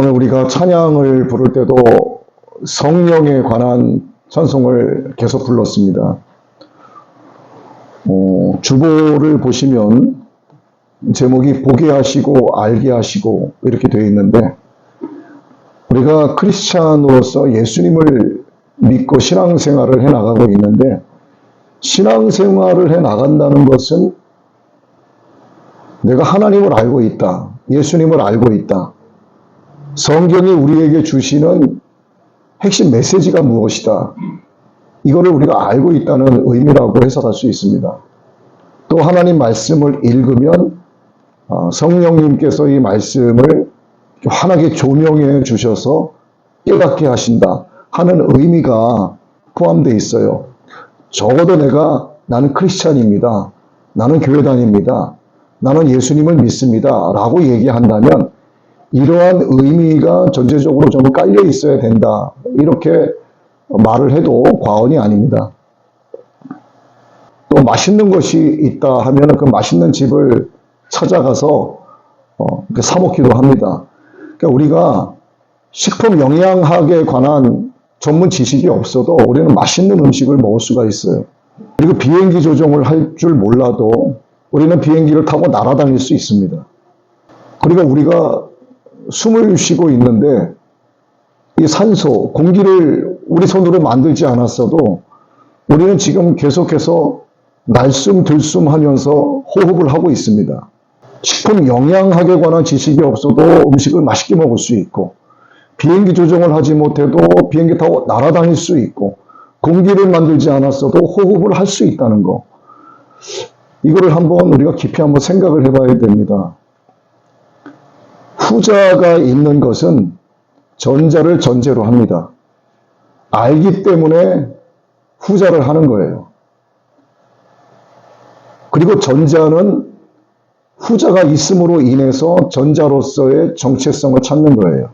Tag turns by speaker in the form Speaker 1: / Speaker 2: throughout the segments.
Speaker 1: 오늘 우리가 찬양을 부를 때도 성령에 관한 찬송을 계속 불렀습니다. 주보를 보시면 제목이 보게 하시고 알게 하시고 이렇게 되어 있는데, 우리가 크리스찬으로서 예수님을 믿고 신앙생활을 해나가고 있는데, 신앙생활을 해나간다는 것은 내가 하나님을 알고 있다, 예수님을 알고 있다, 성경이 우리에게 주시는 핵심 메시지가 무엇이다, 이거를 우리가 알고 있다는 의미라고 해석할 수 있습니다. 또 하나님 말씀을 읽으면 성령님께서 이 말씀을 환하게 조명해 주셔서 깨닫게 하신다 하는 의미가 포함되어 있어요. 적어도 나는 크리스찬입니다, 나는 교회 다닙니다, 나는 예수님을 믿습니다 라고 얘기한다면 이러한 의미가 전체적으로 좀 깔려 있어야 된다, 이렇게 말을 해도 과언이 아닙니다. 또 맛있는 것이 있다 하면 그 맛있는 집을 찾아가서 사 먹기도 합니다. 그러니까 우리가 식품 영양학에 관한 전문 지식이 없어도 우리는 맛있는 음식을 먹을 수가 있어요. 그리고 비행기 조종을 할 줄 몰라도 우리는 비행기를 타고 날아다닐 수 있습니다. 그리고 우리가 숨을 쉬고 있는데 이 산소, 공기를 우리 손으로 만들지 않았어도 우리는 지금 계속해서 날숨 들숨 하면서 호흡을 하고 있습니다. 식품 영양학에 관한 지식이 없어도 음식을 맛있게 먹을 수 있고, 비행기 조종을 하지 못해도 비행기 타고 날아다닐 수 있고, 공기를 만들지 않았어도 호흡을 할 수 있다는 거, 이거를 한번 우리가 깊이 한번 생각을 해봐야 됩니다. 후자가 있는 것은 전자를 전제로 합니다. 알기 때문에 후자를 하는 거예요. 그리고 전자는 후자가 있음으로 인해서 전자로서의 정체성을 찾는 거예요.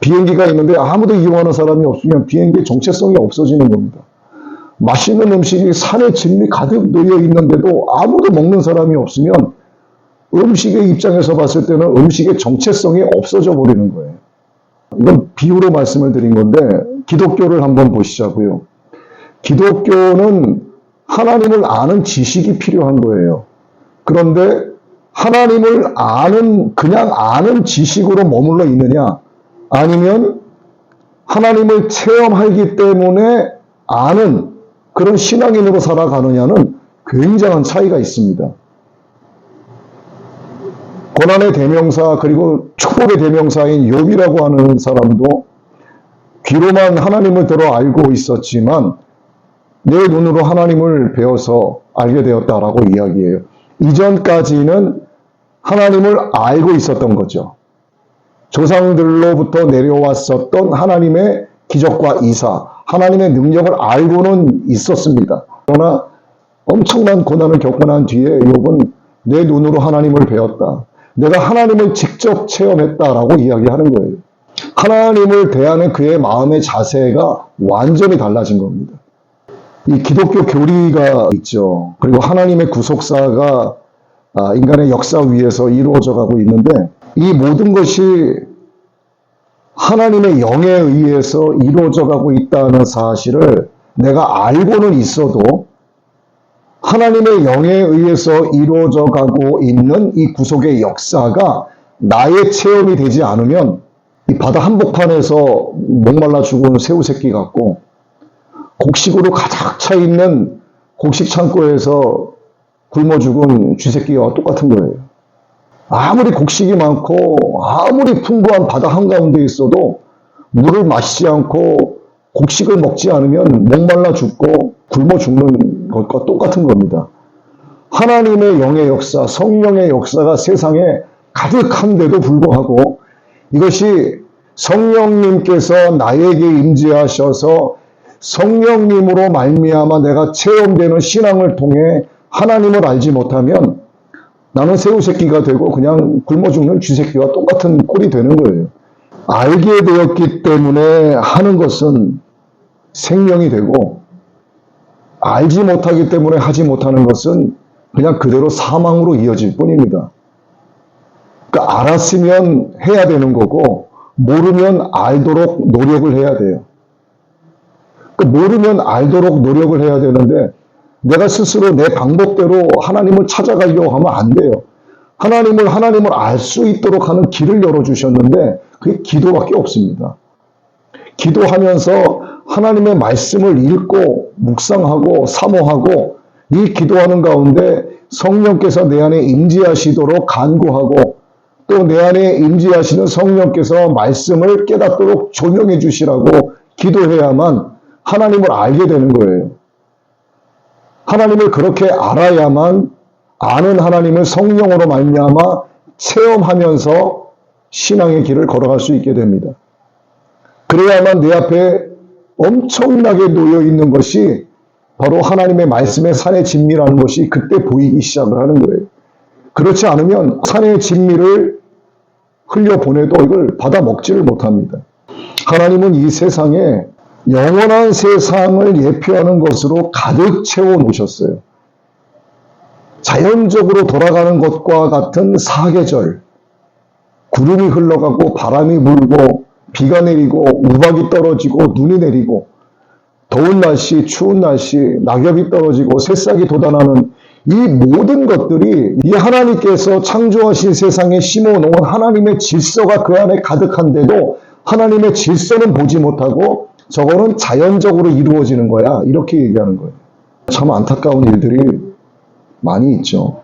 Speaker 1: 비행기가 있는데 아무도 이용하는 사람이 없으면 비행기의 정체성이 없어지는 겁니다. 맛있는 음식이 산에 진미 가득 놓여 있는데도 아무도 먹는 사람이 없으면 음식의 입장에서 봤을 때는 음식의 정체성이 없어져 버리는 거예요. 이건 비유로 말씀을 드린 건데, 기독교를 한번 보시자고요. 기독교는 하나님을 아는 지식이 필요한 거예요. 그런데 하나님을 그냥 아는 지식으로 머물러 있느냐, 아니면 하나님을 체험하기 때문에 아는 그런 신앙인으로 살아가느냐는 굉장한 차이가 있습니다. 고난의 대명사, 그리고 축복의 대명사인 욥이라고 하는 사람도 귀로만 하나님을 들어 알고 있었지만 내 눈으로 하나님을 배워서 알게 되었다라고 이야기해요. 이전까지는 하나님을 알고 있었던 거죠. 조상들로부터 내려왔었던 하나님의 기적과 이사, 하나님의 능력을 알고는 있었습니다. 그러나 엄청난 고난을 겪고 난 뒤에 욥은 내 눈으로 하나님을 배웠다, 내가 하나님을 직접 체험했다라고 이야기하는 거예요. 하나님을 대하는 그의 마음의 자세가 완전히 달라진 겁니다. 이 기독교 교리가 있죠. 그리고 하나님의 구속사가 인간의 역사 위에서 이루어져 가고 있는데, 이 모든 것이 하나님의 영에 의해서 이루어져 가고 있다는 사실을 내가 알고는 있어도 하나님의 영에 의해서 이루어져 가고 있는 이 구속의 역사가 나의 체험이 되지 않으면 이 바다 한복판에서 목말라 죽은 새우 새끼 같고, 곡식으로 가득 차 있는 곡식 창고에서 굶어 죽은 쥐새끼와 똑같은 거예요. 아무리 곡식이 많고 아무리 풍부한 바다 한가운데 있어도 물을 마시지 않고 곡식을 먹지 않으면 목말라 죽고 굶어 죽는 것과 똑같은 겁니다. 하나님의 영의 역사, 성령의 역사가 세상에 가득한데도 불구하고 이것이 성령님께서 나에게 임재하셔서 성령님으로 말미암아 내가 체험되는 신앙을 통해 하나님을 알지 못하면 나는 새우 새끼가 되고 그냥 굶어 죽는 쥐새끼와 똑같은 꼴이 되는 거예요. 알게 되었기 때문에 하는 것은 생명이 되고, 알지 못하기 때문에 하지 못하는 것은 그냥 그대로 사망으로 이어질 뿐입니다. 그러니까 알았으면 해야 되는 거고 모르면 알도록 노력을 해야 돼요. 그러니까 모르면 알도록 노력을 해야 되는데 내가 스스로 내 방법대로 하나님을 찾아가려고 하면 안 돼요. 하나님을 알 수 있도록 하는 길을 열어주셨는데 그게 기도밖에 없습니다. 기도하면서 하나님의 말씀을 읽고 묵상하고 사모하고 이 기도하는 가운데 성령께서 내 안에 임재하시도록 간구하고 또 내 안에 임재하시는 성령께서 말씀을 깨닫도록 조명해 주시라고 기도해야만 하나님을 알게 되는 거예요. 하나님을 그렇게 알아야만 아는 하나님을 성령으로 말미암아 체험하면서 신앙의 길을 걸어갈 수 있게 됩니다. 그래야만 내 앞에 엄청나게 놓여 있는 것이 바로 하나님의 말씀의 산의 진미라는 것이 그때 보이기 시작을 하는 거예요. 그렇지 않으면 산의 진미를 흘려보내도 이걸 받아 먹지를 못합니다. 하나님은 이 세상에 영원한 세상을 예표하는 것으로 가득 채워 놓으셨어요. 자연적으로 돌아가는 것과 같은 사계절, 구름이 흘러가고 바람이 불고 비가 내리고 우박이 떨어지고 눈이 내리고 더운 날씨, 추운 날씨, 낙엽이 떨어지고 새싹이 돋아나는 이 모든 것들이 이 하나님께서 창조하신 세상에 심어놓은 하나님의 질서가 그 안에 가득한데도 하나님의 질서는 보지 못하고 저거는 자연적으로 이루어지는 거야. 이렇게 얘기하는 거예요. 참 안타까운 일들이 많이 있죠.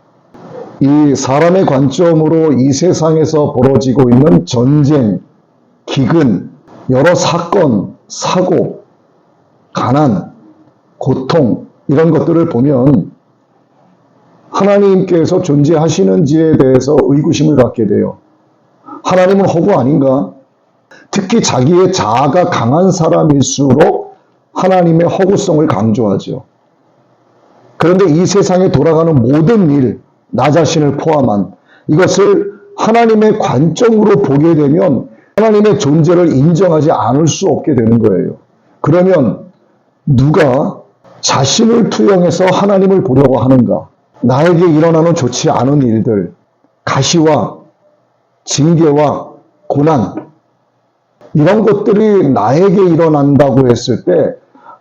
Speaker 1: 이 사람의 관점으로 이 세상에서 벌어지고 있는 전쟁, 기근, 여러 사건, 사고, 가난, 고통 이런 것들을 보면 하나님께서 존재하시는지에 대해서 의구심을 갖게 돼요. 하나님은 허구 아닌가? 특히 자기의 자아가 강한 사람일수록 하나님의 허구성을 강조하죠. 그런데 이 세상에 돌아가는 모든 일, 나 자신을 포함한 이것을 하나님의 관점으로 보게 되면 하나님의 존재를 인정하지 않을 수 없게 되는 거예요. 그러면 누가 자신을 투영해서 하나님을 보려고 하는가? 나에게 일어나는 좋지 않은 일들, 가시와 징계와 고난, 이런 것들이 나에게 일어난다고 했을 때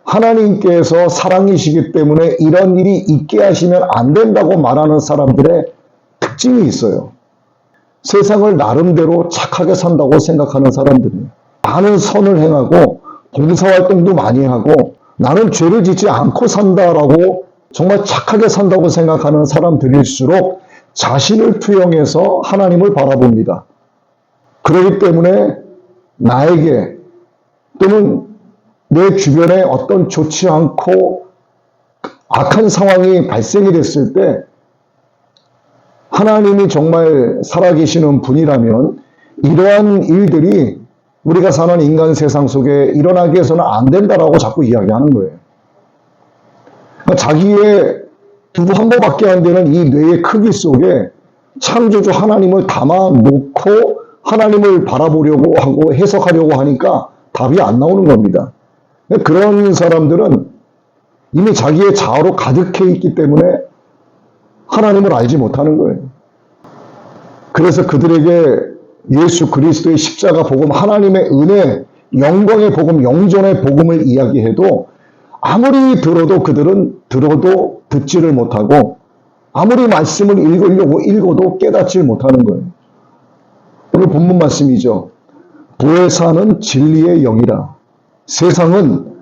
Speaker 1: 하나님께서 사랑이시기 때문에 이런 일이 있게 하시면 안 된다고 말하는 사람들의 특징이 있어요. 세상을 나름대로 착하게 산다고 생각하는 사람들이에요. 많은 선을 행하고 봉사활동도 많이 하고 나는 죄를 짓지 않고 산다라고 정말 착하게 산다고 생각하는 사람들일수록 자신을 투영해서 하나님을 바라봅니다. 그렇기 때문에 나에게 또는 내 주변에 어떤 좋지 않고 악한 상황이 발생이 됐을 때 하나님이 정말 살아계시는 분이라면 이러한 일들이 우리가 사는 인간 세상 속에 일어나게 해서는 안 된다라고 자꾸 이야기하는 거예요. 그러니까 자기의 두부 한 번밖에 안 되는 이 뇌의 크기 속에 창조주 하나님을 담아놓고 하나님을 바라보려고 하고 해석하려고 하니까 답이 안 나오는 겁니다. 그런 사람들은 이미 자기의 자아로 가득해 있기 때문에 하나님을 알지 못하는 거예요. 그래서 그들에게 예수 그리스도의 십자가 복음, 하나님의 은혜, 영광의 복음, 영존의 복음을 이야기해도 아무리 들어도 그들은 들어도 듣지를 못하고 아무리 말씀을 읽으려고 읽어도 깨닫지 못하는 거예요. 오늘 본문 말씀이죠. 보혜사는 진리의 영이라. 세상은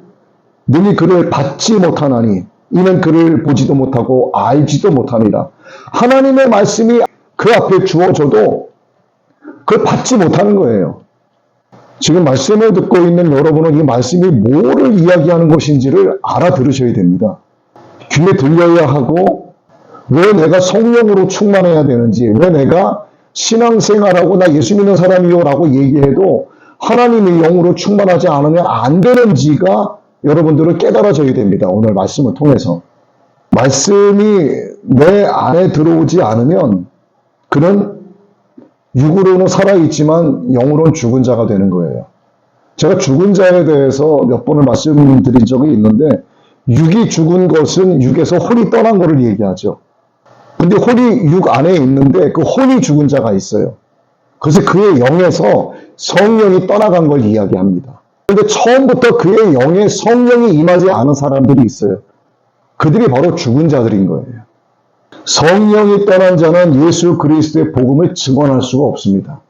Speaker 1: 능히 그를 받지 못하나니 이는 그를 보지도 못하고 알지도 못하니라. 하나님의 말씀이 그 앞에 주어져도 그걸 받지 못하는 거예요. 지금 말씀을 듣고 있는 여러분은 이 말씀이 뭐를 이야기하는 것인지를 알아들으셔야 됩니다. 귀에 들려야 하고 왜 내가 성령으로 충만해야 되는지, 왜 내가 신앙생활하고 나 예수 믿는 사람이요 라고 얘기해도 하나님의 영으로 충만하지 않으면 안 되는지가 여러분들은 깨달아져야 됩니다. 오늘 말씀을 통해서. 말씀이 내 안에 들어오지 않으면 그는 육으로는 살아있지만 영으로는 죽은 자가 되는 거예요. 제가 죽은 자에 대해서 몇 번을 말씀드린 적이 있는데 육이 죽은 것은 육에서 혼이 떠난 것을 얘기하죠. 근데 혼이 육 안에 있는데 그 혼이 죽은 자가 있어요. 그래서 그의 영에서 성령이 떠나간 걸 이야기합니다. 그런데 처음부터 그의 영에 성령이 임하지 않은 사람들이 있어요. 그들이 바로 죽은 자들인 거예요. 성령이 떠난 자는 예수 그리스도의 복음을 증언할 수가 없습니다.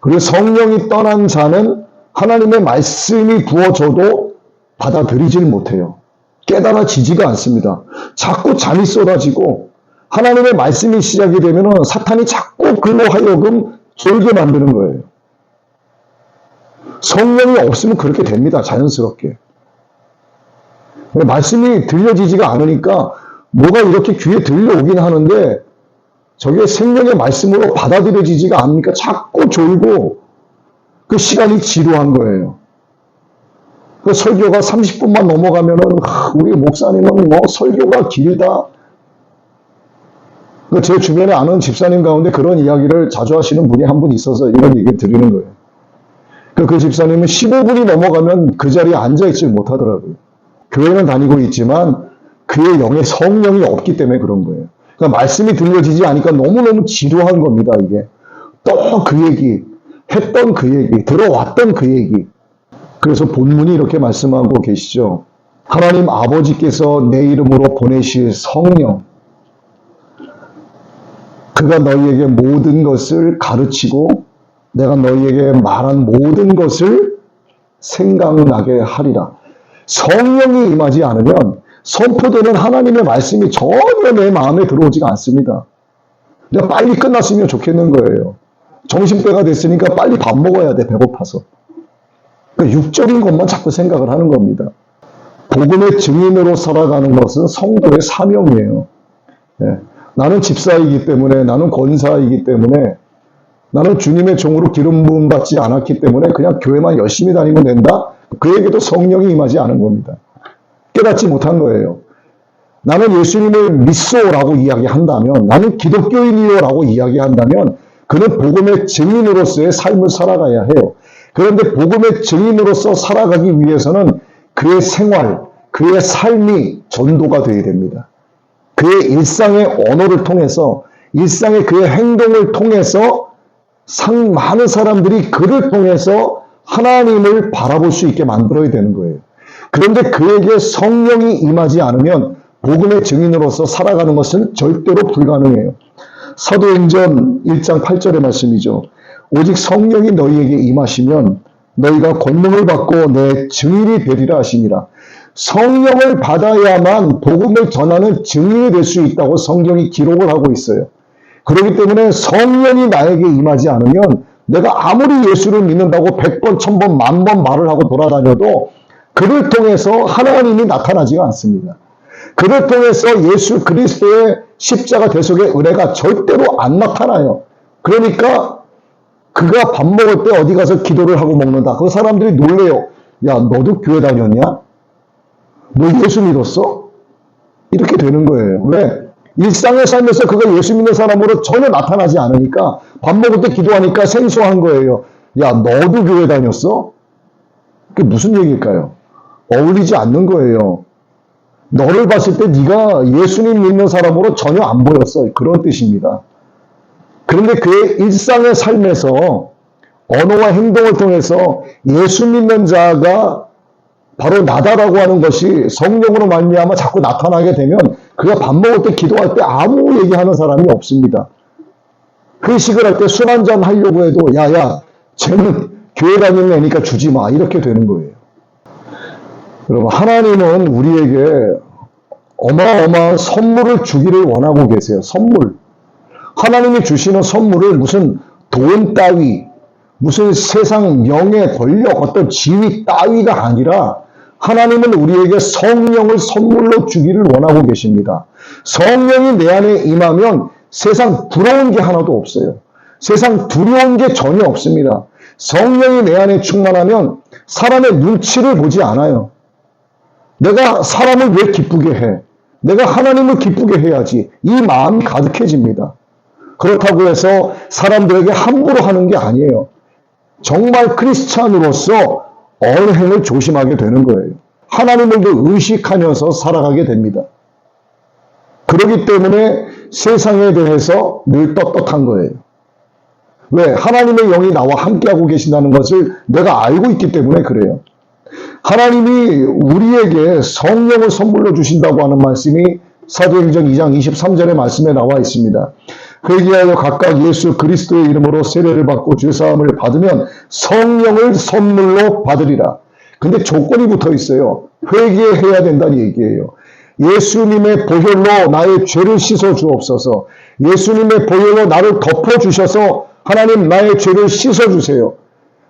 Speaker 1: 그리고 성령이 떠난 자는 하나님의 말씀이 부어져도 받아들이질 못해요. 깨달아지지가 않습니다. 자꾸 잠이 쏟아지고 하나님의 말씀이 시작이 되면 사탄이 자꾸 그로 하여금 졸게 만드는 거예요. 성령이 없으면 그렇게 됩니다. 자연스럽게. 말씀이 들려지지가 않으니까 뭐가 이렇게 귀에 들려오긴 하는데 저게 생명의 말씀으로 받아들여지지가 않으니까 자꾸 졸고 그 시간이 지루한 거예요. 그 설교가 30분만 넘어가면은 우리 목사님은 뭐 설교가 길다. 제 주변에 아는 집사님 가운데 그런 이야기를 자주 하시는 분이 한 분 있어서 이런 얘기 드리는 거예요. 그 집사님은 15분이 넘어가면 그 자리에 앉아있지 못하더라고요. 교회는 다니고 있지만 그의 영에 성령이 없기 때문에 그런 거예요. 그러니까 말씀이 들려지지 않으니까 너무너무 지루한 겁니다, 이게. 또 그 얘기, 했던 그 얘기, 들어왔던 그 얘기. 그래서 본문이 이렇게 말씀하고 계시죠. 하나님 아버지께서 내 이름으로 보내실 성령, 그가 너희에게 모든 것을 가르치고 내가 너희에게 말한 모든 것을 생각나게 하리라. 성령이 임하지 않으면 선포되는 하나님의 말씀이 전혀 내 마음에 들어오지가 않습니다. 내가 빨리 끝났으면 좋겠는 거예요. 점심때가 됐으니까 빨리 밥 먹어야 돼, 배고파서. 그러니까 육적인 것만 자꾸 생각을 하는 겁니다. 복음의 증인으로 살아가는 것은 성도의 사명이에요. 예. 나는 집사이기 때문에, 나는 권사이기 때문에, 나는 주님의 종으로 기름 부음 받지 않았기 때문에 그냥 교회만 열심히 다니면 된다? 그에게도 성령이 임하지 않은 겁니다. 깨닫지 못한 거예요. 나는 예수님을 믿소라고 이야기한다면, 나는 기독교인이요라고 이야기한다면 그는 복음의 증인으로서의 삶을 살아가야 해요. 그런데 복음의 증인으로서 살아가기 위해서는 그의 생활, 그의 삶이 전도가 되어야 됩니다. 그의 일상의 언어를 통해서, 일상의 그의 행동을 통해서 많은 사람들이 그를 통해서 하나님을 바라볼 수 있게 만들어야 되는 거예요. 그런데 그에게 성령이 임하지 않으면 복음의 증인으로서 살아가는 것은 절대로 불가능해요. 사도행전 1장 8절의 말씀이죠. 오직 성령이 너희에게 임하시면 너희가 권능을 받고 내 증인이 되리라 하시니라. 성령을 받아야만 복음을 전하는 증인이 될 수 있다고 성경이 기록을 하고 있어요. 그렇기 때문에 성령이 나에게 임하지 않으면 내가 아무리 예수를 믿는다고 100번, 1000번, 10,000번 말을 하고 돌아다녀도 그를 통해서 하나님이 나타나지가 않습니다. 그를 통해서 예수 그리스도의 십자가 대속의 은혜가 절대로 안 나타나요. 그러니까 그가 밥 먹을 때 어디 가서 기도를 하고 먹는다. 그 사람들이 놀래요. 야, 너도 교회 다녔냐? 너 예수 믿었어? 이렇게 되는 거예요. 왜? 일상의 삶에서 그가 예수 믿는 사람으로 전혀 나타나지 않으니까 밥 먹을 때 기도하니까 생소한 거예요. 야, 너도 교회 다녔어? 그게 무슨 얘기일까요? 어울리지 않는 거예요. 너를 봤을 때 네가 예수님 믿는 사람으로 전혀 안 보였어. 그런 뜻입니다. 그런데 그의 일상의 삶에서 언어와 행동을 통해서 예수 믿는 자가 바로 나다라고 하는 것이 성령으로 말미암아 자꾸 나타나게 되면 그가 밥 먹을 때 기도할 때 아무 얘기하는 사람이 없습니다. 회식을 할 때 술 한잔 하려고 해도 야야 쟤는 교회 다니는 애니까 주지 마 이렇게 되는 거예요. 여러분 하나님은 우리에게 어마어마한 선물을 주기를 원하고 계세요. 선물. 하나님이 주시는 선물을 무슨 돈 따위, 무슨 세상 명예, 권력, 어떤 지위 따위가 아니라 하나님은 우리에게 성령을 선물로 주기를 원하고 계십니다. 성령이 내 안에 임하면 세상 부러운 게 하나도 없어요. 세상 두려운 게 전혀 없습니다. 성령이 내 안에 충만하면 사람의 눈치를 보지 않아요. 내가 사람을 왜 기쁘게 해? 내가 하나님을 기쁘게 해야지. 이 마음이 가득해집니다. 그렇다고 해서 사람들에게 함부로 하는 게 아니에요. 정말 크리스찬으로서 언행을 조심하게 되는 거예요. 하나님을 더 의식하면서 살아가게 됩니다. 그렇기 때문에 세상에 대해서 늘 떳떳한 거예요. 왜? 하나님의 영이 나와 함께하고 계신다는 것을 내가 알고 있기 때문에 그래요. 하나님이 우리에게 성령을 선물로 주신다고 하는 말씀이 사도행전 2장 23절의 말씀에 나와 있습니다. 회개하여 각각 예수 그리스도의 이름으로 세례를 받고 죄사함을 받으면 성령을 선물로 받으리라. 근데 조건이 붙어 있어요. 회개해야 된다는 얘기예요. 예수님의 보혈로 나의 죄를 씻어 주옵소서. 예수님의 보혈로 나를 덮어 주셔서 하나님 나의 죄를 씻어 주세요.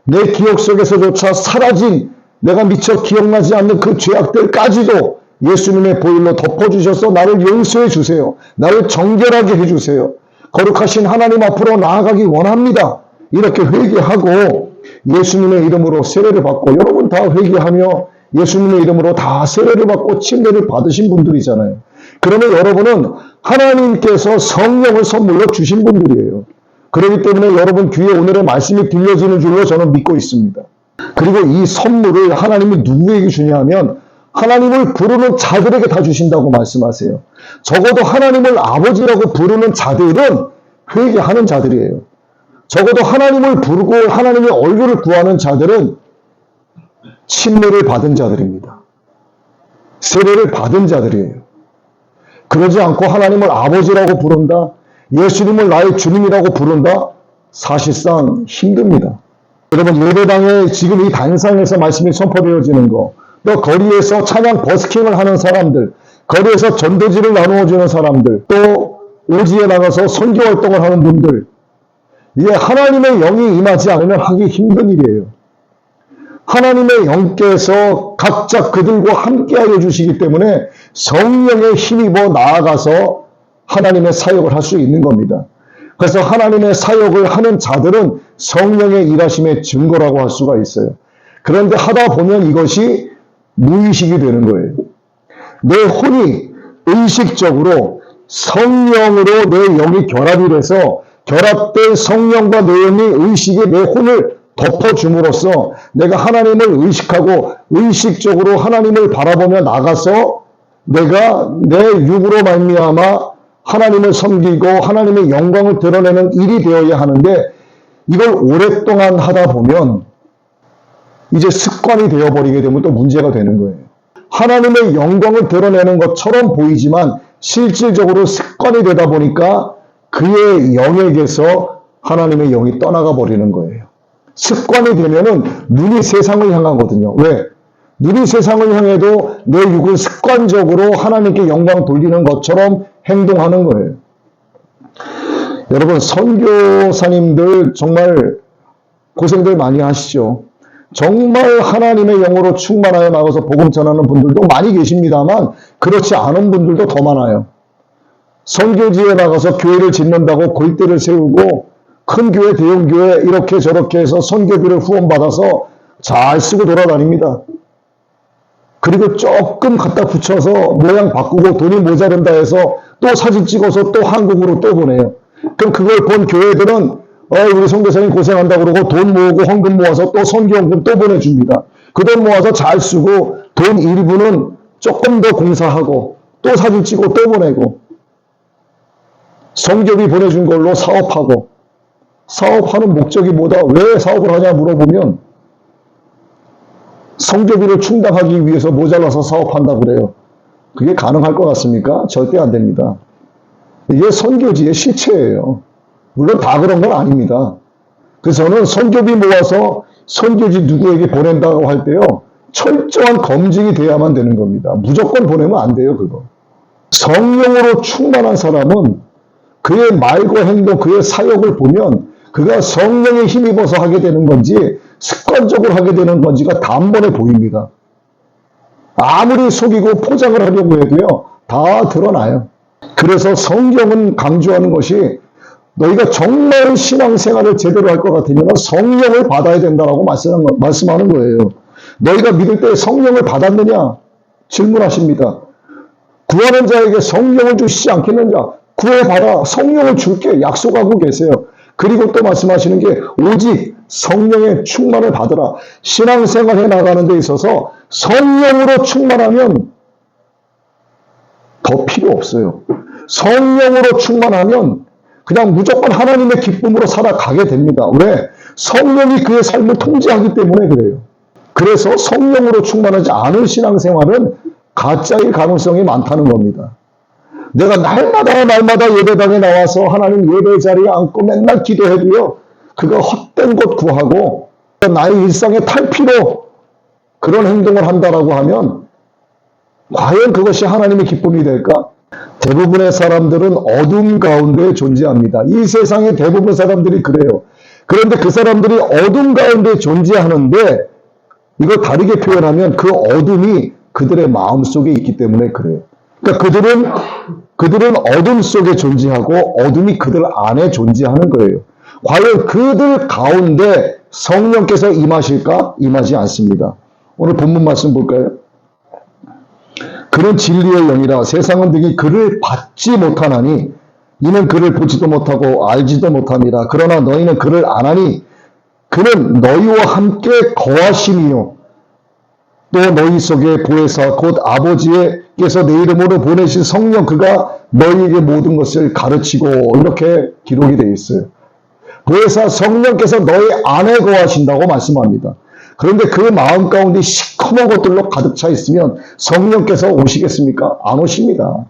Speaker 1: 내 기억 속에서조차 사라진 내가 미처 기억나지 않는 그 죄악들까지도 예수님의 보혈로 덮어주셔서 나를 용서해 주세요. 나를 정결하게 해주세요. 거룩하신 하나님 앞으로 나아가기 원합니다. 이렇게 회개하고 예수님의 이름으로 세례를 받고, 여러분 다 회개하며 예수님의 이름으로 다 세례를 받고 침례를 받으신 분들이잖아요. 그러면 여러분은 하나님께서 성령을 선물로 주신 분들이에요. 그렇기 때문에 여러분 귀에 오늘의 말씀이 들려지는 줄로 저는 믿고 있습니다. 그리고 이 선물을 하나님이 누구에게 주냐면 하나님을 부르는 자들에게 다 주신다고 말씀하세요. 적어도 하나님을 아버지라고 부르는 자들은 회개하는 자들이에요. 적어도 하나님을 부르고 하나님의 얼굴을 구하는 자들은 침례를 받은 자들입니다. 세례를 받은 자들이에요. 그러지 않고 하나님을 아버지라고 부른다, 예수님을 나의 주님이라고 부른다, 사실상 힘듭니다. 여러분, 예배당에 지금 이 단상에서 말씀이 선포되어지는 거, 또 거리에서 찬양 버스킹을 하는 사람들, 거리에서 전도지를 나누어주는 사람들, 또 오지에 나가서 선교 활동을 하는 분들, 이게 하나님의 영이 임하지 않으면 하기 힘든 일이에요. 하나님의 영께서 각자 그들과 함께하여 주시기 때문에 성령에 힘입어 나아가서 하나님의 사역을 할 수 있는 겁니다. 그래서 하나님의 사역을 하는 자들은 성령의 일하심의 증거라고 할 수가 있어요. 그런데 하다 보면 이것이 무의식이 되는 거예요. 내 혼이 의식적으로 성령으로 내 영이 결합이 돼서 결합된 성령과 내 영이 의식이 내 혼을 덮어줌으로써 내가 하나님을 의식하고 의식적으로 하나님을 바라보며 나가서 내가 내 육으로 말미암아 하나님을 섬기고 하나님의 영광을 드러내는 일이 되어야 하는데, 이걸 오랫동안 하다 보면 이제 습관이 되어버리게 되면 또 문제가 되는 거예요. 하나님의 영광을 드러내는 것처럼 보이지만 실질적으로 습관이 되다 보니까 그의 영에게서 하나님의 영이 떠나가 버리는 거예요. 습관이 되면은 눈이 세상을 향하거든요. 왜? 눈이 세상을 향해도 내 육은 습관적으로 하나님께 영광 돌리는 것처럼 행동하는 거예요. 여러분, 선교사님들 정말 고생들 많이 하시죠. 정말 하나님의 영으로 충만하여 나가서 복음 전하는 분들도 많이 계십니다만 그렇지 않은 분들도 더 많아요. 선교지에 나가서 교회를 짓는다고 골대를 세우고 큰 교회, 대형 교회 이렇게 저렇게 해서 선교비를 후원받아서 잘 쓰고 돌아다닙니다. 그리고 조금 갖다 붙여서 모양 바꾸고 돈이 모자른다 해서 또 사진 찍어서 또 한국으로 또 보내요. 그럼 그걸 본 교회들은 우리 선교사님 고생한다고 그러고 돈 모으고 헌금 모아서 또 선교헌금 또 보내줍니다. 그 돈 모아서 잘 쓰고 돈 일부는 조금 더 공사하고 또 사진 찍고 또 보내고 선교비 보내준 걸로 사업하고, 사업하는 목적이 뭐다? 왜 사업을 하냐 물어보면 선교비를 충당하기 위해서 모자라서 사업한다고 그래요. 그게 가능할 것 같습니까? 절대 안 됩니다. 이게 선교지의 실체예요. 물론 다 그런 건 아닙니다. 그래서 저는 선교비 모아서 선교지 누구에게 보낸다고 할 때요, 철저한 검증이 돼야만 되는 겁니다. 무조건 보내면 안 돼요, 그거. 성령으로 충만한 사람은 그의 말과 행동, 그의 사역을 보면 그가 성령에 힘입어서 하게 되는 건지 습관적으로 하게 되는 건지가 단번에 보입니다. 아무리 속이고 포장을 하려고 해도요, 다 드러나요. 그래서 성경은 강조하는 것이 너희가 정말 신앙생활을 제대로 할 것 같으면 성령을 받아야 된다라고 말씀하는 거예요. 너희가 믿을 때 성령을 받았느냐? 질문하십니다. 구하는 자에게 성령을 주시지 않겠느냐? 구해봐라. 성령을 줄게. 약속하고 계세요. 그리고 또 말씀하시는 게 오직 성령의 충만을 받으라. 신앙생활 해 나가는 데 있어서 성령으로 충만하면 더 필요 없어요. 성령으로 충만하면 그냥 무조건 하나님의 기쁨으로 살아가게 됩니다. 왜? 성령이 그의 삶을 통제하기 때문에 그래요. 그래서 성령으로 충만하지 않은 신앙생활은 가짜일 가능성이 많다는 겁니다. 내가 날마다 예배당에 나와서 하나님 예배 자리에 앉고 맨날 기도해도요, 그거 헛된 것 구하고 나의 일상의 탈피로 그런 행동을 한다라고 하면 과연 그것이 하나님의 기쁨이 될까? 대부분의 사람들은 어둠 가운데 존재합니다. 이 세상의 대부분 사람들이 그래요. 그런데 그 사람들이 어둠 가운데 존재하는데 이걸 다르게 표현하면 그 어둠이 그들의 마음 속에 있기 때문에 그래요. 그러니까 그들은 어둠 속에 존재하고 어둠이 그들 안에 존재하는 거예요. 과연 그들 가운데 성령께서 임하실까? 임하지 않습니다. 오늘 본문 말씀 볼까요? 그는 진리의 영이라 세상은 능히 그를 받지 못하나니 이는 그를 보지도 못하고 알지도 못함이라. 그러나 너희는 그를 아나니 그는 너희와 함께 거하심이요 또 너희 속에 보혜사 곧 아버지께서 내 이름으로 보내신 성령 그가 너희에게 모든 것을 가르치고 이렇게 기록이 되어 있어요. 보혜사 성령께서 너희 안에 거하신다고 말씀합니다. 그런데 그 마음 가운데 시커먼 것들로 가득 차 있으면 성령께서 오시겠습니까? 안 오십니다.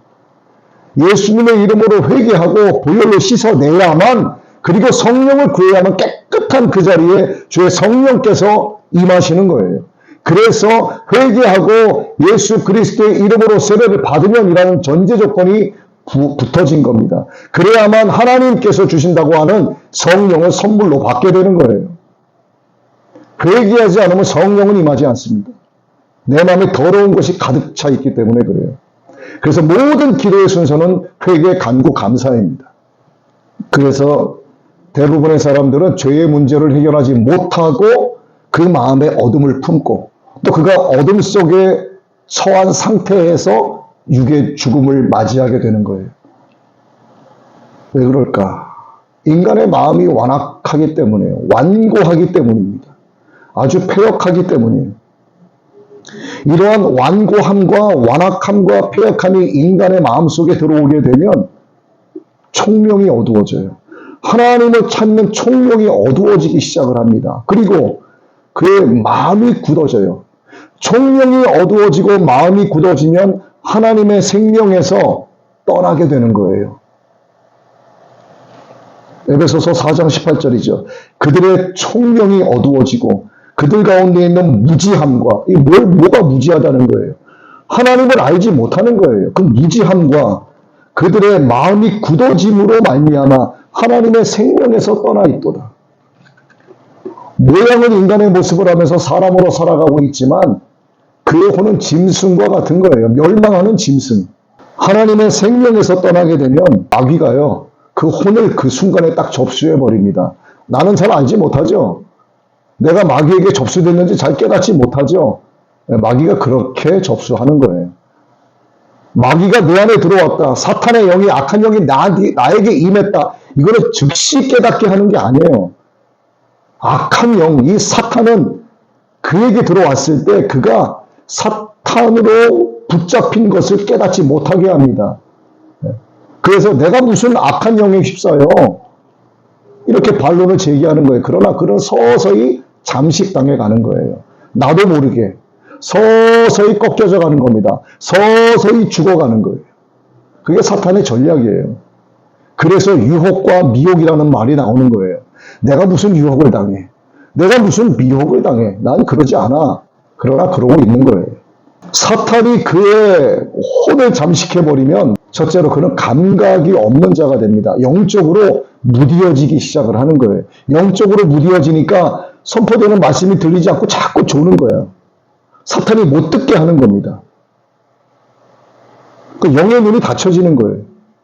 Speaker 1: 예수님의 이름으로 회개하고 보혈로 씻어내야만, 그리고 성령을 구해야만 깨끗한 그 자리에 주의 성령께서 임하시는 거예요. 그래서 회개하고 예수 그리스도의 이름으로 세례를 받으면이라는 전제 조건이 붙어진 겁니다. 그래야만 하나님께서 주신다고 하는 성령을 선물로 받게 되는 거예요. 회개하지 않으면 성령은 임하지 않습니다. 내 마음에 더러운 것이 가득 차 있기 때문에 그래요. 그래서 모든 기도의 순서는 회개, 간구, 감사입니다. 그래서 대부분의 사람들은 죄의 문제를 해결하지 못하고 그 마음에 어둠을 품고 또 그가 어둠 속에 처한 상태에서 육의 죽음을 맞이하게 되는 거예요. 왜 그럴까? 인간의 마음이 완악하기 때문이에요. 완고하기 때문입니다. 아주 패역하기 때문이에요. 이러한 완고함과 완악함과 패역함이 인간의 마음속에 들어오게 되면 총명이 어두워져요. 하나님을 찾는 총명이 어두워지기 시작을 합니다. 그리고 그의 마음이 굳어져요. 총명이 어두워지고 마음이 굳어지면 하나님의 생명에서 떠나게 되는 거예요. 에베소서 4장 18절이죠. 그들의 총명이 어두워지고 그들 가운데 있는 무지함과, 뭐가 무지하다는 거예요? 하나님을 알지 못하는 거예요. 그 무지함과 그들의 마음이 굳어짐으로 말미암아 하나님의 생명에서 떠나 있도다. 모양은 인간의 모습을 하면서 사람으로 살아가고 있지만 그의 혼은 짐승과 같은 거예요. 멸망하는 짐승. 하나님의 생명에서 떠나게 되면 마귀가요, 그 혼을 그 순간에 딱 접수해 버립니다. 나는 잘 알지 못하죠. 내가 마귀에게 접수됐는지 잘 깨닫지 못하죠. 마귀가 그렇게 접수하는 거예요. 마귀가 내 안에 들어왔다. 사탄의 영이, 악한 영이 나에게 임했다. 이거를 즉시 깨닫게 하는 게 아니에요. 악한 영, 이 사탄은 그에게 들어왔을 때 그가 사탄으로 붙잡힌 것을 깨닫지 못하게 합니다. 그래서 내가 무슨 악한 영에 휩싸여 이렇게 반론을 제기하는 거예요. 그러나 그런 서서히 잠식당해 가는 거예요. 나도 모르게 서서히 꺾여져 가는 겁니다. 서서히 죽어가는 거예요. 그게 사탄의 전략이에요. 그래서 유혹과 미혹이라는 말이 나오는 거예요. 내가 무슨 유혹을 당해? 내가 무슨 미혹을 당해? 난 그러지 않아. 그러나 그러고 있는 거예요. 사탄이 그의 혼을 잠식해버리면 첫째로 그는 감각이 없는 자가 됩니다. 영적으로 무디어지기 시작을 하는 거예요. 영적으로 무디어지니까 선포되는 말씀이 들리지 않고 자꾸 조는 거예요. 사탄이 못 듣게 하는 겁니다. 그 영의 눈이 닫혀지는 거예요.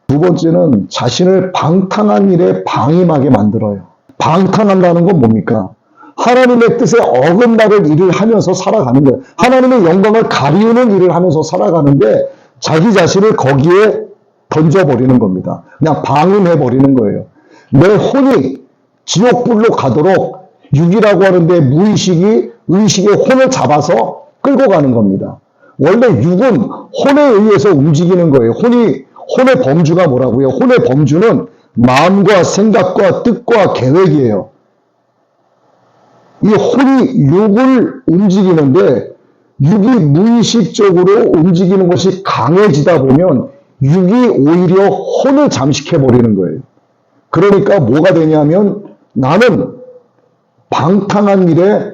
Speaker 1: 두 번째는 자신을 방탕한 일에 방임하게 만들어요. 방탕한다는 건 뭡니까? 하나님의 뜻에 어긋나는 일을 하면서 살아가는 거예요. 하나님의 영광을 가리우는 일을 하면서 살아가는데 자기 자신을 거기에 던져버리는 겁니다. 그냥 방임해버리는 거예요. 내 혼이 지옥불로 가도록 육이라고 하는데 무의식이 의식의 혼을 잡아서 끌고 가는 겁니다. 원래 육은 혼에 의해서 움직이는 거예요. 혼의 범주가 뭐라고요? 혼의 범주는 마음과 생각과 뜻과 계획이에요. 이 혼이 육을 움직이는데 육이 무의식적으로 움직이는 것이 강해지다 보면 육이 오히려 혼을 잠식해버리는 거예요. 그러니까 뭐가 되냐면 나는 방탕한 일에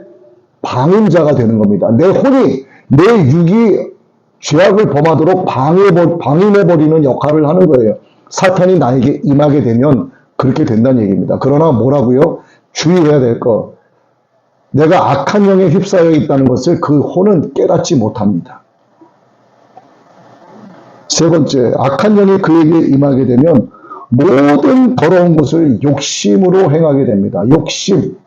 Speaker 1: 방임자가 되는 겁니다. 내 혼이, 내 육이 죄악을 범하도록 방임해버리는 역할을 하는 거예요. 사탄이 나에게 임하게 되면 그렇게 된다는 얘기입니다. 그러나 뭐라고요? 주의해야 될 것. 내가 악한 영에 휩싸여 있다는 것을 그 혼은 깨닫지 못합니다. 세 번째, 악한 영이 그에게 임하게 되면 모든 더러운 것을 욕심으로 행하게 됩니다. 욕심.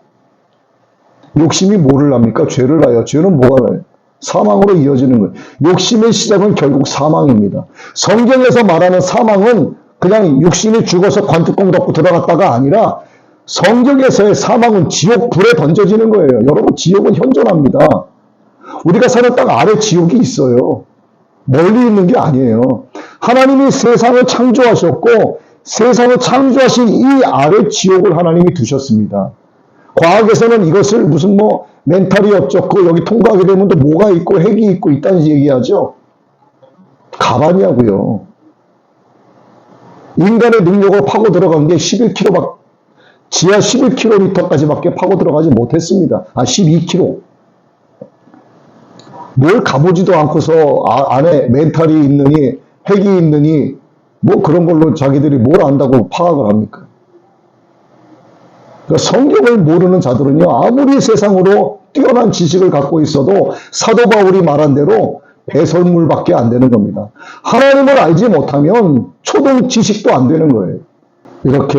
Speaker 1: 욕심이 뭐를 합니까? 죄를 낳아요. 죄는 뭐가 나요? 사망으로 이어지는 거예요. 욕심의 시작은 결국 사망입니다. 성경에서 말하는 사망은 그냥 육신이 죽어서 관뚜껑 덮고 들어갔다가 아니라 성경에서의 사망은 지옥 불에 던져지는 거예요. 여러분, 지옥은 현존합니다. 우리가 사는 땅 아래 지옥이 있어요. 멀리 있는 게 아니에요. 하나님이 세상을 창조하셨고 세상을 창조하신 이 아래 지옥을 하나님이 두셨습니다. 과학에서는 이것을 무슨 멘탈이 어쩌고 여기 통과하게 되면 또 뭐가 있고 핵이 있고 있다는 얘기하죠. 가봤냐고요. 인간의 능력으로 파고 들어간 게 11km 지하 11km까지밖에 파고 들어가지 못했습니다. 12km. 뭘 가보지도 않고서 안에 멘탈이 있느니 핵이 있느니 그런 걸로 자기들이 뭘 안다고 파악을 합니까? 그러니까 성경을 모르는 자들은요, 아무리 세상으로 뛰어난 지식을 갖고 있어도 사도 바울이 말한 대로 배설물밖에 안 되는 겁니다. 하나님을 알지 못하면 초등 지식도 안 되는 거예요. 이렇게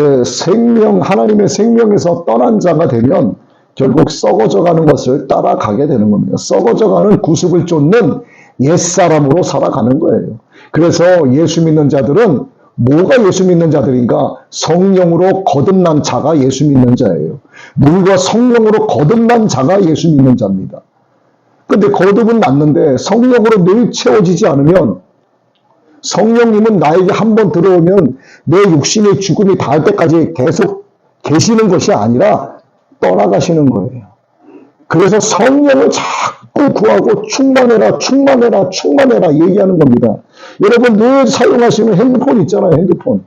Speaker 1: 하나님의 생명에서 떠난 자가 되면 결국 썩어져가는 것을 따라가게 되는 겁니다. 썩어져가는 구습을 쫓는 옛사람으로 살아가는 거예요. 그래서 예수 믿는 자들은 뭐가 예수 믿는 자들인가? 성령으로 거듭난 자가 예수 믿는 자예요. 물과 성령으로 거듭난 자가 예수 믿는 자입니다. 근데 거듭은 났는데 성령으로 늘 채워지지 않으면 성령님은 나에게 한번 들어오면 내 육신의 죽음이 닿을 때까지 계속 계시는 것이 아니라 떠나가시는 거예요. 그래서 성령을 자꾸 구하고 충만해라, 충만해라, 충만해라 얘기하는 겁니다. 여러분 늘 사용하시는 핸드폰 있잖아요. 핸드폰.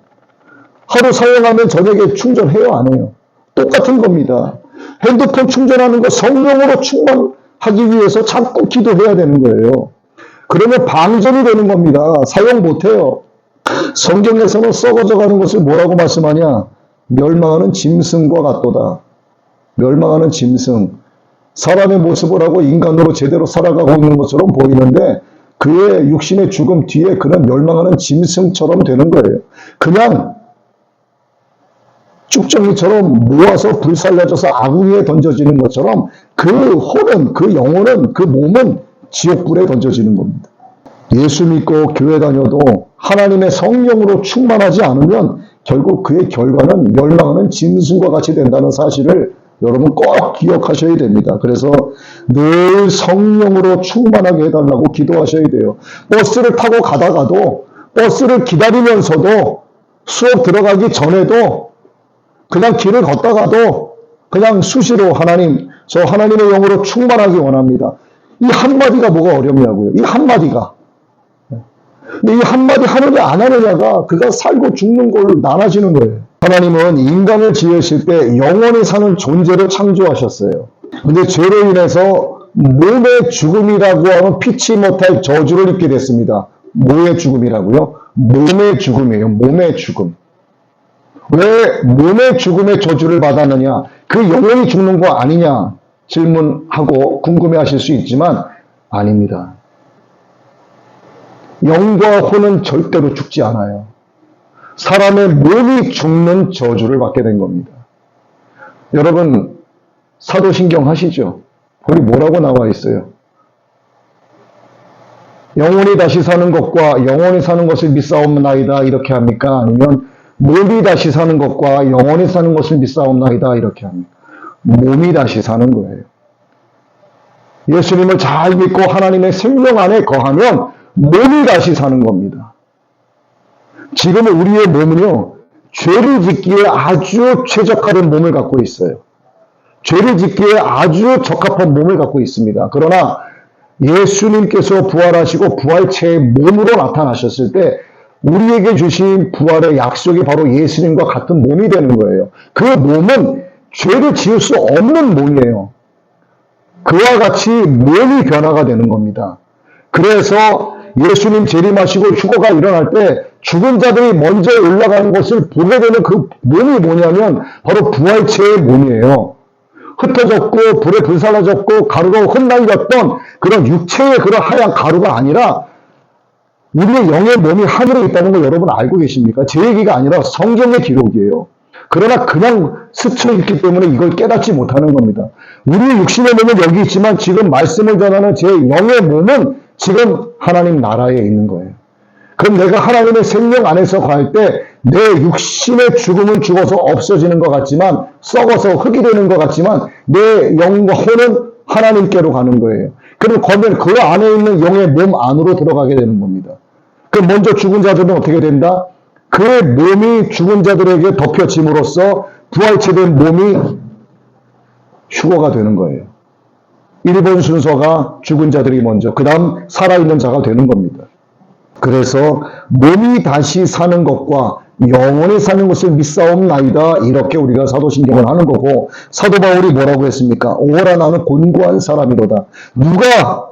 Speaker 1: 하루 사용하면 저녁에 충전해요, 안 해요? 똑같은 겁니다. 핸드폰 충전하는 거 성령으로 충만하기 위해서 자꾸 기도해야 되는 거예요. 그러면 방전이 되는 겁니다. 사용 못해요. 성경에서는 썩어져가는 것을 뭐라고 말씀하냐? 멸망하는 짐승과 같도다. 멸망하는 짐승. 사람의 모습을 하고 인간으로 제대로 살아가고 있는 것처럼 보이는데 그의 육신의 죽음 뒤에 그는 멸망하는 짐승처럼 되는 거예요. 그냥 쭉정이처럼 모아서 불살라져서 아궁이에 던져지는 것처럼 그 혼은, 그 영혼은, 그 몸은 지옥불에 던져지는 겁니다. 예수 믿고 교회 다녀도 하나님의 성령으로 충만하지 않으면 결국 그의 결과는 멸망하는 짐승과 같이 된다는 사실을 여러분 꼭 기억하셔야 됩니다. 그래서 늘 성령으로 충만하게 해달라고 기도하셔야 돼요. 버스를 타고 가다가도 버스를 기다리면서도 수업 들어가기 전에도 그냥 길을 걷다가도 그냥 수시로 하나님, 저 하나님의 영으로 충만하기 원합니다. 이 한마디가 뭐가 어렵냐고요. 이 한마디가. 근데 이 한마디 하느냐 안 하느냐가 그가 살고 죽는 걸로 나눠지는 거예요. 하나님은 인간을 지으실 때 영원히 사는 존재를 창조하셨어요. 근데 죄로 인해서 몸의 죽음이라고 하는 피치 못할 저주를 입게 됐습니다. 뭐의 죽음이라고요? 몸의 죽음이에요. 몸의 죽음. 왜 몸의 죽음의 저주를 받았느냐? 그 영혼이 죽는 거 아니냐? 질문하고 궁금해하실 수 있지만 아닙니다. 영과 혼은 절대로 죽지 않아요. 사람의 몸이 죽는 저주를 받게 된 겁니다. 여러분 사도신경 하시죠? 거기 뭐라고 나와 있어요? 영혼이 다시 사는 것과 영원히 사는 것을 믿사옵나이다 이렇게 합니까? 아니면 몸이 다시 사는 것과 영원히 사는 것을 믿사옵나이다 이렇게 합니까? 몸이 다시 사는 거예요. 예수님을 잘 믿고 하나님의 생명 안에 거하면 몸이 다시 사는 겁니다. 지금은 우리의 몸은요, 죄를 짓기에 아주 최적화된 몸을 갖고 있어요. 죄를 짓기에 아주 적합한 몸을 갖고 있습니다. 그러나 예수님께서 부활하시고 부활체의 몸으로 나타나셨을 때 우리에게 주신 부활의 약속이 바로 예수님과 같은 몸이 되는 거예요. 그 몸은 죄를 지을 수 없는 몸이에요. 그와 같이 몸이 변화가 되는 겁니다. 그래서 예수님 재림하시고 휴거가 일어날 때 죽은 자들이 먼저 올라가는 것을 보게 되는 그 몸이 뭐냐면 바로 부활체의 몸이에요. 흩어졌고 불에 불살라졌고 가루로 흩날렸던 그런 육체의 그런 하얀 가루가 아니라 우리의 영의 몸이 하늘에 있다는 걸 여러분 알고 계십니까? 제 얘기가 아니라 성경의 기록이에요. 그러나 그냥 스쳐 있기 때문에 이걸 깨닫지 못하는 겁니다. 우리의 육신의 몸은 여기 있지만 지금 말씀을 전하는 제 영의 몸은 지금 하나님 나라에 있는 거예요. 그럼 내가 하나님의 생명 안에서 갈 때 내 육신의 죽음은 죽어서 없어지는 것 같지만 썩어서 흙이 되는 것 같지만 내 영과 혼은 하나님께로 가는 거예요. 그럼 그러면 그 안에 있는 영의 몸 안으로 들어가게 되는 겁니다. 그럼 먼저 죽은 자들은 어떻게 된다? 그 몸이 죽은 자들에게 덮여짐으로써 부활체된 몸이 휴거가 되는 거예요. 1번 순서가 죽은 자들이 먼저, 그 다음 살아있는 자가 되는 겁니다. 그래서 몸이 다시 사는 것과 영원히 사는 것을 믿사옵나이다, 이렇게 우리가 사도신경을 하는 거고, 사도 바울이 뭐라고 했습니까? 오라 나는 곤고한 사람이로다. 누가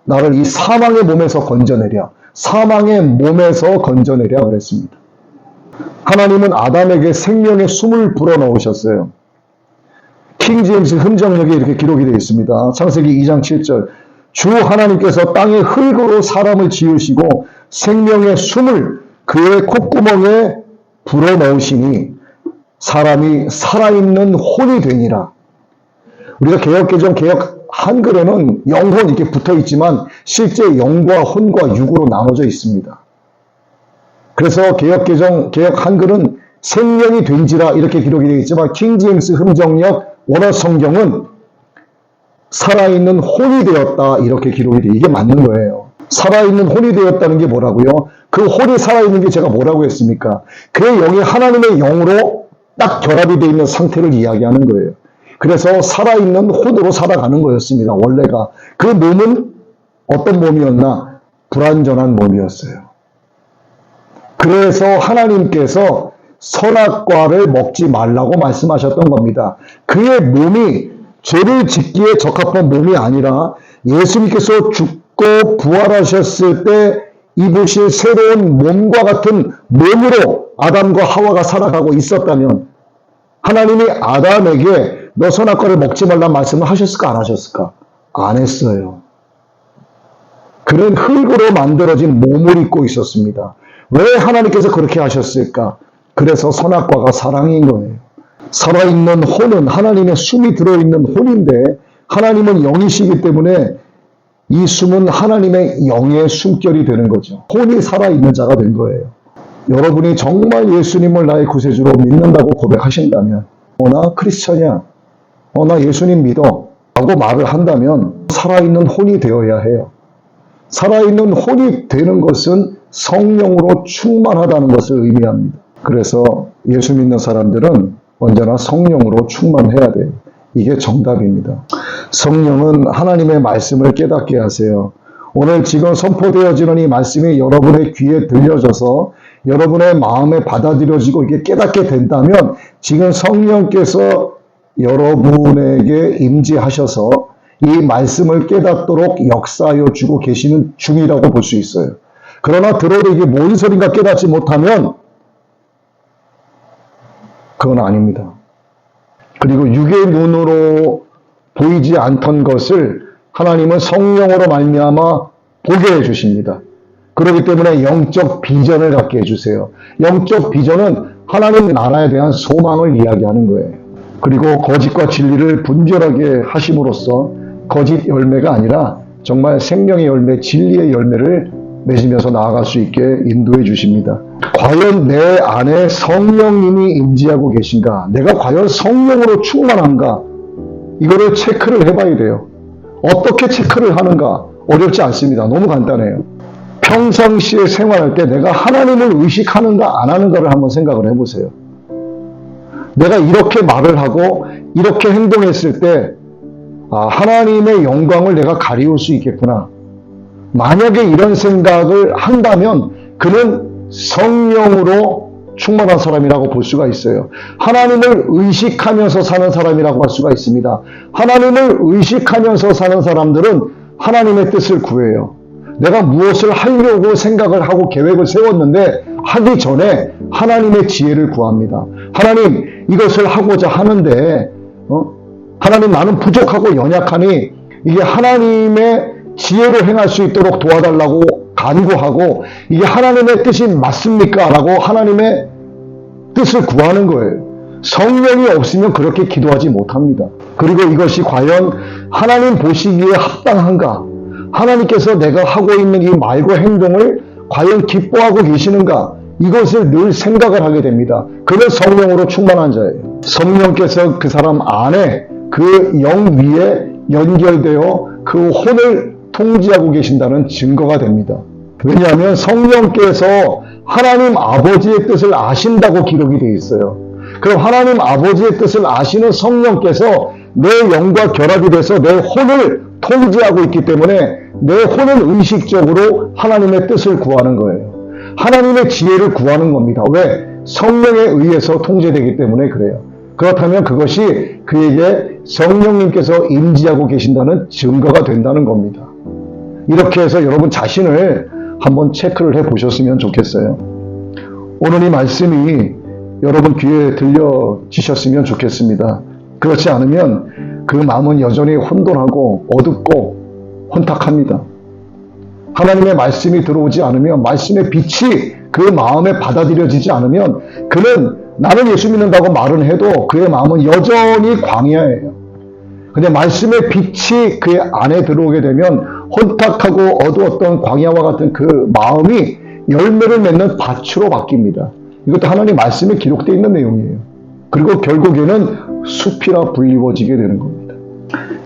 Speaker 1: 나를 이 사망의 몸에서 건져내랴. 사망의 몸에서 건져내랴 그랬습니다. 하나님은 아담에게 생명의 숨을 불어넣으셨어요. 킹제임스 흠정역에 이렇게 기록이 되어 있습니다. 창세기 2장 7절. 주 하나님께서 땅의 흙으로 사람을 지으시고 생명의 숨을 그의 콧구멍에 불어넣으시니 사람이 살아있는 혼이 되니라. 우리가 개혁개정 개혁 한글에는 영혼 이렇게 붙어 있지만 실제 영과 혼과 육으로 나눠져 있습니다. 그래서 개혁개정 개혁 한글은 생명이 된지라 이렇게 기록이 되어 있지만 킹제임스 흠정역 원어 성경은 살아있는 혼이 되었다 이렇게 기록이 돼. 이게 맞는 거예요. 살아있는 혼이 되었다는 게 뭐라고요? 그 혼이 살아있는 게 제가 뭐라고 했습니까? 그 영이 하나님의 영으로 딱 결합이 되어 있는 상태를 이야기하는 거예요. 그래서 살아있는 혼으로 살아가는 거였습니다. 원래가. 그 몸은 어떤 몸이었나? 불완전한 몸이었어요. 그래서 하나님께서 선악과를 먹지 말라고 말씀하셨던 겁니다. 그의 몸이 죄를 짓기에 적합한 몸이 아니라 예수님께서 죽고 부활하셨을 때 입으실 새로운 몸과 같은 몸으로 아담과 하와가 살아가고 있었다면 하나님이 아담에게 너 선악과를 먹지 말란 말씀을 하셨을까 안 하셨을까? 안 했어요. 그는 흙으로 만들어진 몸을 입고 있었습니다. 왜 하나님께서 그렇게 하셨을까? 그래서 선악과가 사랑인 거예요. 살아있는 혼은 하나님의 숨이 들어있는 혼인데 하나님은 영이시기 때문에 이 숨은 하나님의 영의 숨결이 되는 거죠. 혼이 살아있는 자가 된 거예요. 여러분이 정말 예수님을 나의 구세주로 믿는다고 고백하신다면 나 크리스천이야. 나 예수님 믿어. 라고 말을 한다면 살아있는 혼이 되어야 해요. 살아있는 혼이 되는 것은 성령으로 충만하다는 것을 의미합니다. 그래서 예수 믿는 사람들은 언제나 성령으로 충만해야 돼요. 이게 정답입니다. 성령은 하나님의 말씀을 깨닫게 하세요. 오늘 지금 선포되어지는 이 말씀이 여러분의 귀에 들려져서 여러분의 마음에 받아들여지고 이게 깨닫게 된다면 지금 성령께서 여러분에게 임재하셔서 이 말씀을 깨닫도록 역사하여 주고 계시는 중이라고 볼 수 있어요. 그러나 들어도 이게 뭔 소린가 깨닫지 못하면 그건 아닙니다. 그리고 육의 눈으로 보이지 않던 것을 하나님은 성령으로 말미암아 보게 해주십니다. 그렇기 때문에 영적 비전을 갖게 해주세요. 영적 비전은 하나님 나라에 대한 소망을 이야기하는 거예요. 그리고 거짓과 진리를 분별하게 하심으로써 거짓 열매가 아니라 정말 생명의 열매, 진리의 열매를 맺으면서 나아갈 수 있게 인도해 주십니다. 과연 내 안에 성령님이 임재하고 계신가? 내가 과연 성령으로 충만한가? 이거를 체크를 해봐야 돼요. 어떻게 체크를 하는가? 어렵지 않습니다. 너무 간단해요. 평상시에 생활할 때 내가 하나님을 의식하는가 안 하는가를 한번 생각을 해보세요. 내가 이렇게 말을 하고 이렇게 행동했을 때 하나님의 영광을 내가 가리울 수 있겠구나. 만약에 이런 생각을 한다면 그는 성령으로 충만한 사람이라고 볼 수가 있어요. 하나님을 의식하면서 사는 사람이라고 할 수가 있습니다. 하나님을 의식하면서 사는 사람들은 하나님의 뜻을 구해요. 내가 무엇을 하려고 생각을 하고 계획을 세웠는데 하기 전에 하나님의 지혜를 구합니다. 하나님, 이것을 하고자 하는데 하나님, 나는 부족하고 연약하니 이게 하나님의 지혜로 행할 수 있도록 도와달라고 간구하고 이게 하나님의 뜻이 맞습니까? 라고 하나님의 뜻을 구하는 거예요. 성령이 없으면 그렇게 기도하지 못합니다. 그리고 이것이 과연 하나님 보시기에 합당한가? 하나님께서 내가 하고 있는 이 말과 행동을 과연 기뻐하고 계시는가? 이것을 늘 생각을 하게 됩니다. 그는 성령으로 충만한 자예요. 성령께서 그 사람 안에 그 영 위에 연결되어 그 혼을 통제하고 계신다는 증거가 됩니다. 왜냐하면 성령께서 하나님 아버지의 뜻을 아신다고 기록이 되어 있어요. 그럼 하나님 아버지의 뜻을 아시는 성령께서 내 영과 결합이 돼서 내 혼을 통제하고 있기 때문에 내 혼은 의식적으로 하나님의 뜻을 구하는 거예요. 하나님의 지혜를 구하는 겁니다. 왜? 성령에 의해서 통제되기 때문에 그래요. 그렇다면 그것이 그에게 성령님께서 임재하고 계신다는 증거가 된다는 겁니다. 이렇게 해서 여러분 자신을 한번 체크를 해 보셨으면 좋겠어요. 오늘 이 말씀이 여러분 귀에 들려지셨으면 좋겠습니다. 그렇지 않으면 그 마음은 여전히 혼돈하고 어둡고 혼탁합니다. 하나님의 말씀이 들어오지 않으면, 말씀의 빛이 그 마음에 받아들여지지 않으면 그는 나는 예수 믿는다고 말은 해도 그의 마음은 여전히 광야예요. 근데 말씀의 빛이 그의 안에 들어오게 되면 혼탁하고 어두웠던 광야와 같은 그 마음이 열매를 맺는 밭으로 바뀝니다. 이것도 하나님 말씀에 기록되어 있는 내용이에요. 그리고 결국에는 숲이라 불리워지게 되는 겁니다.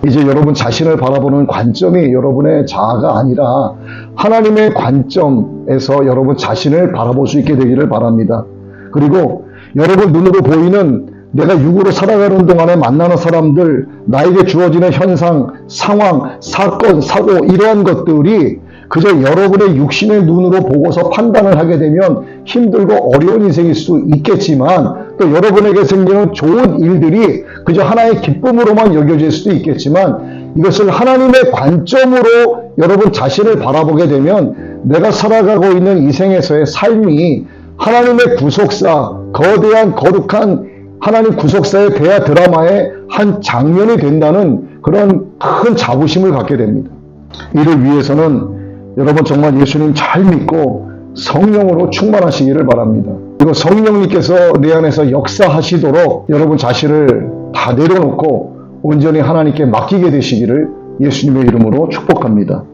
Speaker 1: 이제 여러분 자신을 바라보는 관점이 여러분의 자아가 아니라 하나님의 관점에서 여러분 자신을 바라볼 수 있게 되기를 바랍니다. 그리고 여러분 눈으로 보이는 내가 육으로 살아가는 동안에 만나는 사람들, 나에게 주어지는 현상, 상황, 사건, 사고 이러한 것들이 그저 여러분의 육신의 눈으로 보고서 판단을 하게 되면 힘들고 어려운 인생일 수 있겠지만 또 여러분에게 생기는 좋은 일들이 그저 하나의 기쁨으로만 여겨질 수도 있겠지만 이것을 하나님의 관점으로 여러분 자신을 바라보게 되면 내가 살아가고 있는 이 생에서의 삶이 하나님의 구속사, 거대한 거룩한 하나님 구속사의 대하 드라마의 한 장면이 된다는 그런 큰 자부심을 갖게 됩니다. 이를 위해서는 여러분 정말 예수님 잘 믿고 성령으로 충만하시기를 바랍니다. 그리고 성령님께서 내 안에서 역사하시도록 여러분 자신을 다 내려놓고 온전히 하나님께 맡기게 되시기를 예수님의 이름으로 축복합니다.